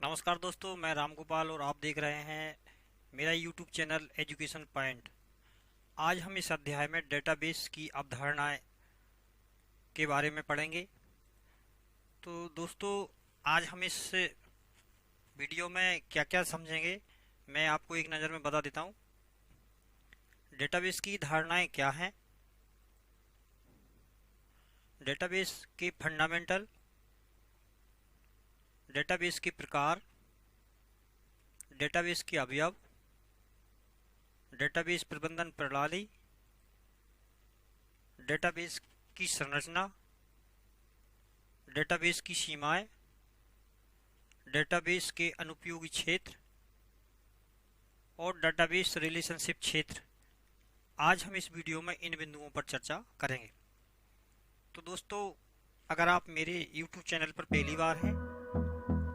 नमस्कार दोस्तों, मैं राम गोपाल और आप देख रहे हैं मेरा यूट्यूब चैनल एजुकेशन पॉइंट। आज हम इस अध्याय में डेटाबेस की अवधारणाएं के बारे में पढ़ेंगे। तो दोस्तों, आज हम इस वीडियो में क्या क्या समझेंगे, मैं आपको एक नज़र में बता देता हूं। डेटाबेस की धारणाएं क्या हैं, डेटाबेस के फंडामेंटल, डेटाबेस के प्रकार, डेटाबेस के अवयव, डेटाबेस प्रबंधन प्रणाली, डेटाबेस की संरचना, डेटाबेस की सीमाएं, डेटाबेस के अनुपयोगी क्षेत्र और डेटाबेस रिलेशनशिप क्षेत्र। आज हम इस वीडियो में इन बिंदुओं पर चर्चा करेंगे। तो दोस्तों, अगर आप मेरे YouTube चैनल पर पहली बार हैं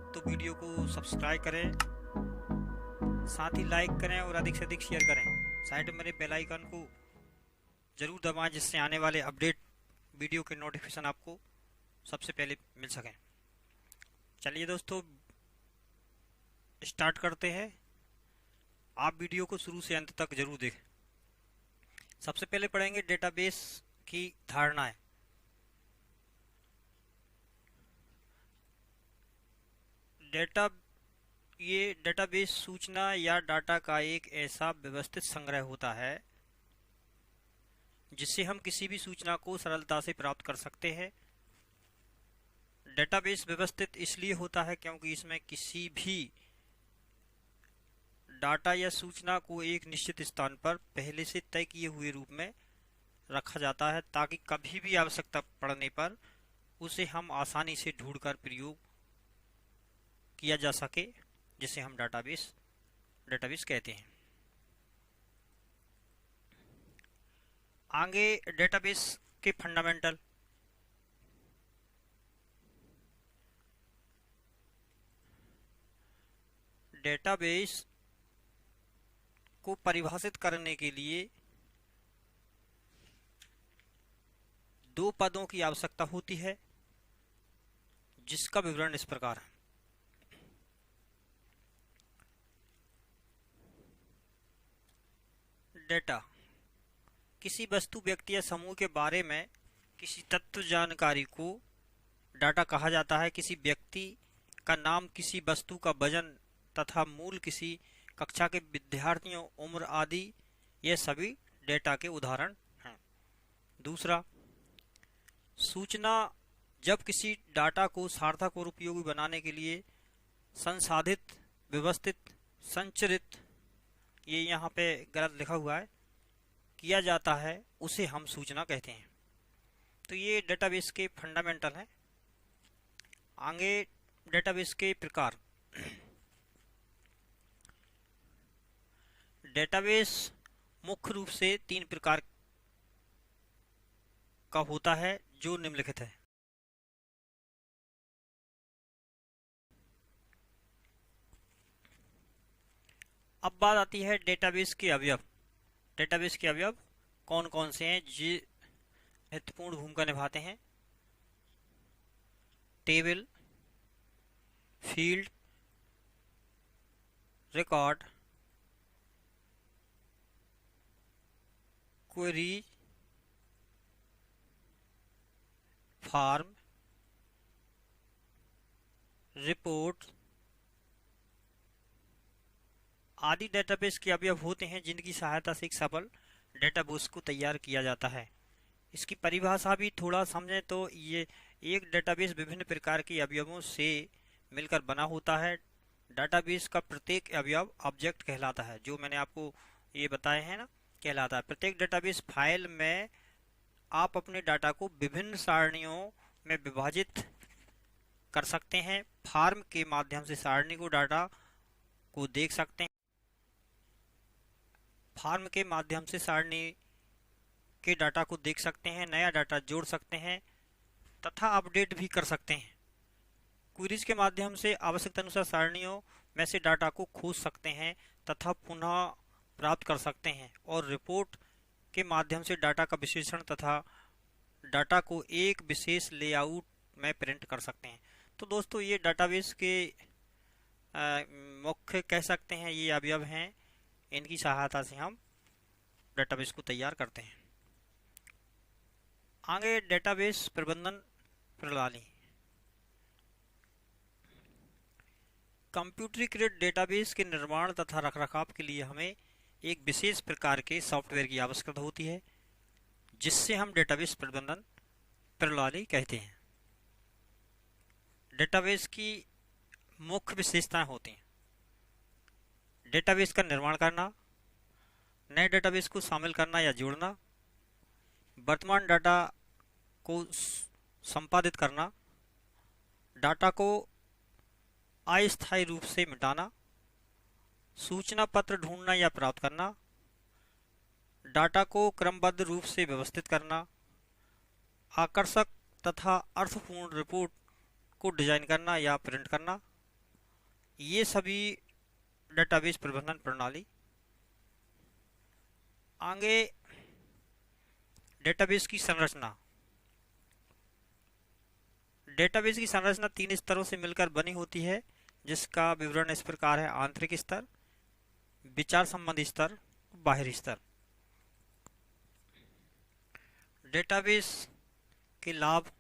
तो वीडियो को सब्सक्राइब करें, साथ ही लाइक करें और अधिक से अधिक शेयर करें। साइड में मेरे बेल आइकन को जरूर दबाएं जिससे आने वाले अपडेट वीडियो के नोटिफिकेशन आपको सबसे पहले मिल सकें। चलिए दोस्तों, स्टार्ट करते हैं। आप वीडियो को शुरू से अंत तक जरूर देखें। सबसे पहले पढ़ेंगे डेटाबेस की धारणाएं। ये डेटाबेस सूचना या डाटा का एक ऐसा व्यवस्थित संग्रह होता है जिससे हम किसी भी सूचना को सरलता से प्राप्त कर सकते हैं। डेटाबेस व्यवस्थित इसलिए होता है क्योंकि इसमें किसी भी डाटा या सूचना को एक निश्चित स्थान पर पहले से तय किए हुए रूप में रखा जाता है ताकि कभी भी आवश्यकता पड़ने पर उसे हम आसानी से ढूंढकर प्रयोग किया जा सके, जिसे हम डेटाबेस कहते हैं। आगे डेटाबेस के फंडामेंटल। डेटाबेस को परिभाषित करने के लिए दो पदों की आवश्यकता होती है, जिसका विवरण इस प्रकार है। डेटा किसी वस्तु, व्यक्ति या समूह के बारे में किसी तत्व जानकारी को डाटा कहा जाता है। किसी व्यक्ति का नाम, किसी वस्तु का वजन तथा मूल, किसी कक्षा के विद्यार्थियों, उम्र आदि, ये सभी डेटा के उदाहरण हैं। दूसरा, सूचना जब किसी डाटा को सार्थक और उपयोगी बनाने के लिए संसाधित, व्यवस्थित, संचरित, ये यहाँ पे गलत लिखा हुआ है, किया जाता है, उसे हम सूचना कहते हैं। तो ये डेटाबेस के फंडामेंटल हैं। आगे डेटाबेस के प्रकार। डेटाबेस मुख्य रूप से तीन प्रकार का होता है जो निम्नलिखित है। अब बात आती है डेटाबेस के अवयव। डेटाबेस के अवयव कौन कौन से हैं, जो महत्वपूर्ण भूमिका निभाते हैं। Table, field, record, query, form, report आदि डेटाबेस के अवयव होते हैं जिनकी सहायता से एक सफल डेटाबेस को तैयार किया जाता है। इसकी परिभाषा भी थोड़ा समझें तो ये एक डेटाबेस विभिन्न प्रकार के अवयवों से मिलकर बना होता है। डेटाबेस का प्रत्येक अवयव ऑब्जेक्ट कहलाता है, जो मैंने आपको ये बताए हैं ना, कहलाता है। प्रत्येक डेटाबेस फाइल में आप अपने डाटा को विभिन्न सारणियों में विभाजित कर सकते हैं। फॉर्म के माध्यम से सारणी को डाटा को देख सकते हैं। फॉर्म के माध्यम से सारणी के डाटा को देख सकते हैं, नया डाटा जोड़ सकते हैं तथा अपडेट भी कर सकते हैं। क्वेरीज के माध्यम से आवश्यकता अनुसार सारणियों में से डाटा को खोज सकते हैं तथा पुनः प्राप्त कर सकते हैं। और रिपोर्ट के माध्यम से डाटा का विश्लेषण तथा डाटा को एक विशेष लेआउट में प्रिंट कर सकते हैं। तो दोस्तों, ये डेटाबेस के मुख्य कह सकते हैं, ये अवयव हैं। इनकी सहायता से हम डेटाबेस को तैयार करते हैं। आगे डेटाबेस प्रबंधन प्रणाली। कंप्यूटरीकृत डेटाबेस के निर्माण तथा रखरखाव के लिए हमें एक विशेष प्रकार के सॉफ्टवेयर की आवश्यकता होती है, जिससे हम डेटाबेस प्रबंधन प्रणाली कहते हैं। डेटाबेस की मुख्य विशेषताएं होती हैं: डेटाबेस का निर्माण करना, नए डेटाबेस को शामिल करना या जोड़ना, वर्तमान डाटा को संपादित करना, डाटा को अस्थायी रूप से मिटाना, सूचना पत्र ढूंढना या प्राप्त करना, डाटा को क्रमबद्ध रूप से व्यवस्थित करना, आकर्षक तथा अर्थपूर्ण रिपोर्ट को डिजाइन करना या प्रिंट करना। ये सभी डेटाबेस प्रबंधन प्रणाली। आगे डेटाबेस की संरचना। डेटाबेस की संरचना 3 स्तरों से मिलकर बनी होती है, जिसका विवरण इस प्रकार है: आंतरिक स्तर, विचार संबंधी स्तर, बाहरी स्तर। डेटाबेस के लाभ।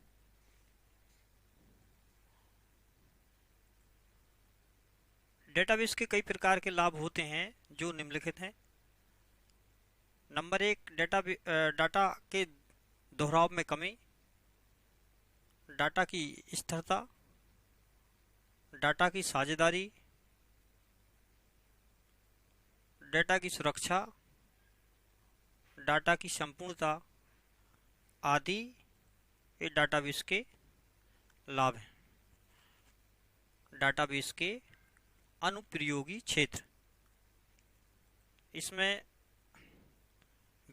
डेटाबेस के कई प्रकार के लाभ होते हैं जो निम्नलिखित हैं। नंबर 1, डाटा के दोहराव में कमी, डाटा की स्थिरता, डाटा की साझेदारी, डाटा की सुरक्षा, डाटा की संपूर्णता आदि ये डाटाबेस के लाभ हैं। डाटाबेस के अनुप्रयोगी क्षेत्र। इसमें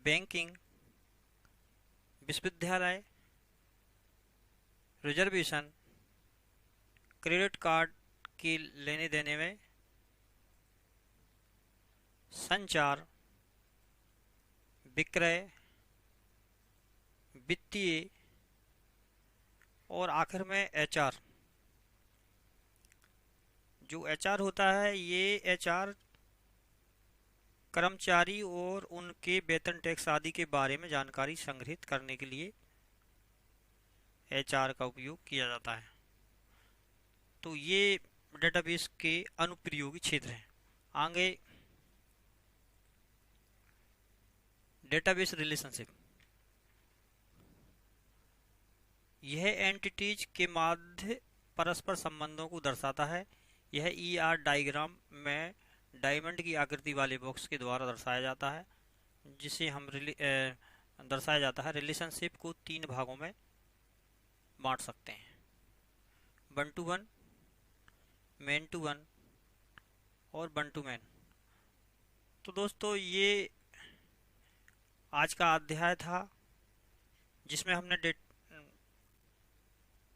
बैंकिंग, विश्वविद्यालय, रिजर्वेशन, क्रेडिट कार्ड के लेने देने में, संचार, विक्रय, वित्तीय और आखिर में एचआर। जो एचआर होता है, ये एचआर कर्मचारी और उनके वेतन, टैक्स आदि के बारे में जानकारी संग्रहित करने के लिए एचआर का उपयोग किया जाता है। तो ये डेटाबेस के अनुप्रयोगी क्षेत्र हैं। आगे डेटाबेस रिलेशनशिप। यह एंटिटीज के मध्य परस्पर संबंधों को दर्शाता है। यह ईआर डायग्राम में डायमंड की आकृति वाले बॉक्स के द्वारा दर्शाया जाता है, जिसे हम दर्शाया जाता है। रिलेशनशिप को 3 भागों में बांट सकते हैं: 1 to 1, मैन टू 1 और 1 to मैन। तो दोस्तों, ये आज का अध्याय था, जिसमें हमने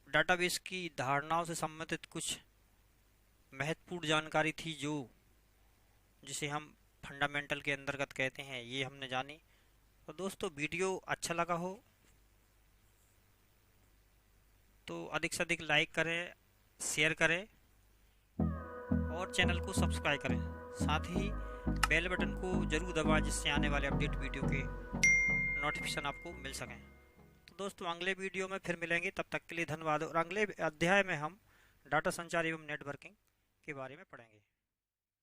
डाटाबेस की धारणाओं से संबंधित कुछ महत्वपूर्ण जानकारी थी, जिसे हम फंडामेंटल के अंतर्गत कहते हैं, ये हमने जानी। तो दोस्तों, वीडियो अच्छा लगा हो तो अधिक से अधिक लाइक करें, शेयर करें और चैनल को सब्सक्राइब करें। साथ ही बेल बटन को जरूर दबाएं, जिससे आने वाले अपडेट वीडियो के नोटिफिकेशन आपको मिल सकें। तो दोस्तों, अगले वीडियो में फिर मिलेंगे। तब तक के लिए धन्यवाद। और अगले अध्याय में हम डाटा संचार एवं नेटवर्किंग के बारे में पढ़ेंगे।